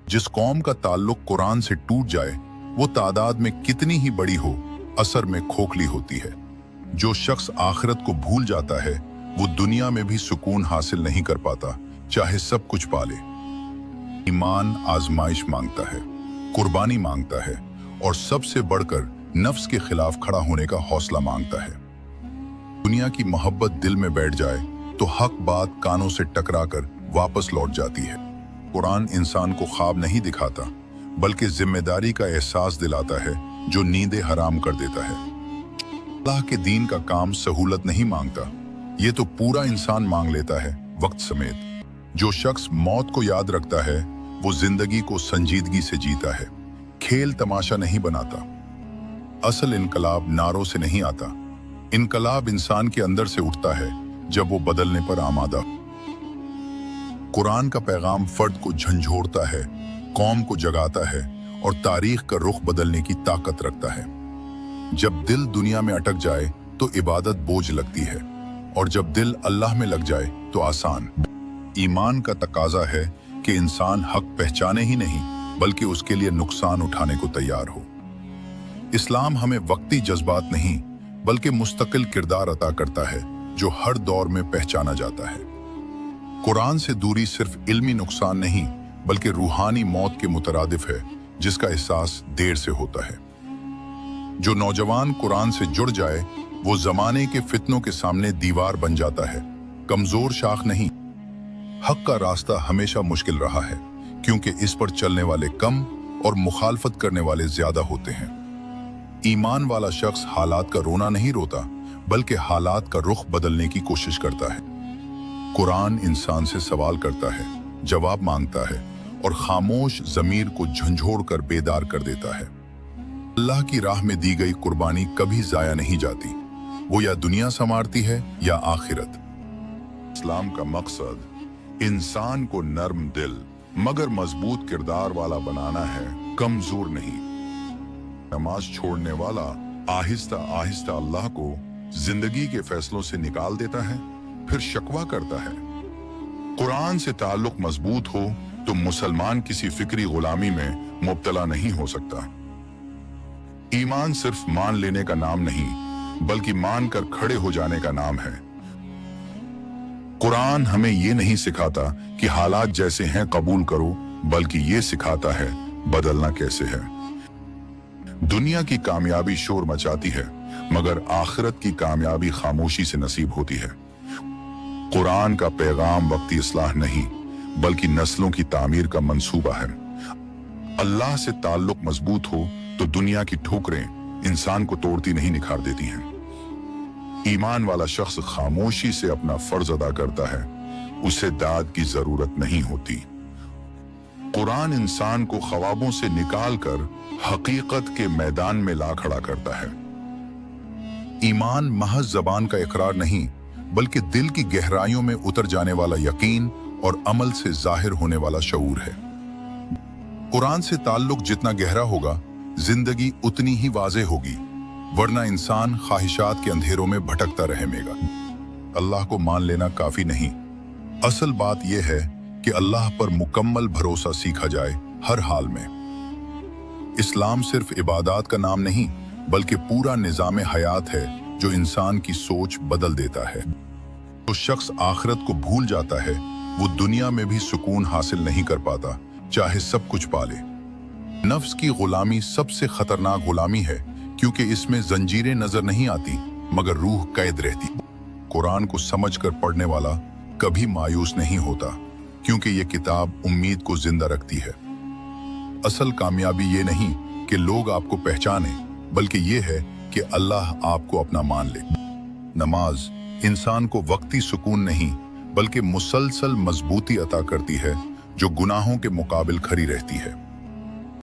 जिस कौम का ताल्लुक कुरान से टूट जाए वो तादाद में कितनी ही बड़ी हो, असर में खोखली होती है। जो शख्स आखिरत को भूल जाता है वो दुनिया में भी सुकून हासिल नहीं कर पाता, चाहे सब कुछ पाले। ईमान आजमाइश मांगता है, कुर्बानी मांगता है और सबसे बढ़कर नफ्स के खिलाफ खड़ा होने का हौसला मांगता है। दुनिया की मोहब्बत दिल में बैठ जाए तो हक बात कानों से टकराकर वापस लौट जाती है। कुरान इंसान को ख्वाब नहीं दिखाता बल्कि जिम्मेदारी का एहसास दिलाता है जो नींदें हराम कर देता है। अल्लाह के दीन का काम सहूलत नहीं मांगता, ये तो पूरा इंसान मांग लेता है वक्त समेत। जो शख्स मौत को याद रखता है वो जिंदगी को संजीदगी से जीता है, खेल तमाशा नहीं बनाता। असल इनकलाब नारों से नहीं आता, इनकलाब इंसान के अंदर से उठता है जब वो बदलने पर आमादा। कुरान का पैगाम फर्द को झंझोड़ता है, कौम को जगाता है और तारीख का रुख बदलने की ताकत रखता है। जब दिल दुनिया में अटक जाए तो इबादत बोझ लगती है और जब दिल अल्लाह में लग जाए तो आसान। ईमान का तकाजा है कि इंसान हक पहचाने ही नहीं बल्कि उसके लिए नुकसान उठाने को तैयार हो। इस्लाम हमें वक्ती जज्बात नहीं बल्कि मुस्तकिल किरदार अता करता है जो हर दौर में पहचाना जाता है। कुरान से दूरी सिर्फ इल्मी नुकसान नहीं बल्कि रूहानी मौत के मुतरादिफ है जिसका एहसास देर से होता है। जो नौजवान कुरान से जुड़ जाए वो जमाने के फितनों के सामने दीवार बन जाता है, कमजोर शाख नहीं। हक का रास्ता हमेशा मुश्किल रहा है क्योंकि इस पर चलने वाले कम और मुखालफत करने वाले ज्यादा होते हैं। ईमान वाला शख्स हालात का रोना नहीं रोता बल्कि हालात का रुख बदलने की कोशिश करता है। कुरान इंसान से सवाल करता है, जवाब मांगता है और खामोश ज़मीर को झंझोड़ कर बेदार कर देता है। अल्लाह की राह में दी गई कुर्बानी कभी जाया नहीं जाती, वो या दुनिया संवारती है या आखिरत। इस्लाम का मकसद इंसान को नर्म दिल मगर मजबूत किरदार वाला बनाना है, कमजोर नहीं। नमाज छोड़ने वाला आहिस्ता आहिस्ता अल्लाह को जिंदगी के फैसलों से निकाल देता है, फिर शकवा करता है। कुरान से ताल्लुक मजबूत हो तो मुसलमान किसी फिक्री गुलामी में मुब्तला नहीं हो सकता। ईमान सिर्फ मान लेने का नाम नहीं बल्कि मान कर खड़े हो जाने का नाम है। कुरान हमें ये नहीं सिखाता कि हालात जैसे हैं कबूल करो, बल्कि ये सिखाता है बदलना कैसे है। दुनिया की कामयाबी शोर मचाती है मगर आखिरत की कामयाबी खामोशी से नसीब होती है। कुरान का पैगाम वक्ती इस्लाह नहीं बल्कि नस्लों की तामीर का मंसूबा है। अल्लाह से ताल्लुक मजबूत हो तो दुनिया की ठोकरें इंसान को तोड़ती नहीं, निखार देती हैं। ईमान वाला शख्स खामोशी से अपना फर्ज अदा करता है, उसे दाद की जरूरत नहीं होती। कुरान इंसान को ख्वाबों से निकालकर हकीकत के मैदान में ला खड़ा करता है। ईमान महज जबान का इकरार नहीं बल्कि दिल की गहराइयों में उतर जाने वाला यकीन और अमल से जाहिर होने वाला शऊर है। कुरान से ताल्लुक जितना गहरा होगा जिंदगी उतनी ही वाज़ेह होगी, वरना इंसान ख्वाहिशात के अंधेरों में भटकता रहेगा। अल्लाह को मान लेना काफी नहीं, असल बात यह है कि अल्लाह पर मुकम्मल भरोसा सीखा जाए हर हाल में। इस्लाम सिर्फ इबादत का नाम नहीं बल्कि पूरा निज़ाम हयात है जो इंसान की सोच बदल देता है। जो शख्स आखिरत को भूल जाता है वो दुनिया में भी सुकून हासिल नहीं कर पाता, चाहे सब कुछ पाले। नफ्स की गुलामी सबसे खतरनाक गुलामी है क्योंकि इसमें जंजीरें नजर नहीं आती मगर रूह कैद रहती। कुरान को समझकर पढ़ने वाला कभी मायूस नहीं होता क्योंकि ये किताब उम्मीद को जिंदा रखती है। असल कामयाबी ये नहीं कि लोग आपको पहचाने बल्कि ये है कि अल्लाह आपको अपना मान ले। नमाज इंसान को वक्ती सुकून नहीं बल्कि मुसलसल मजबूती अता करती है जो गुनाहों के मुकाबिल खड़ी रहती है।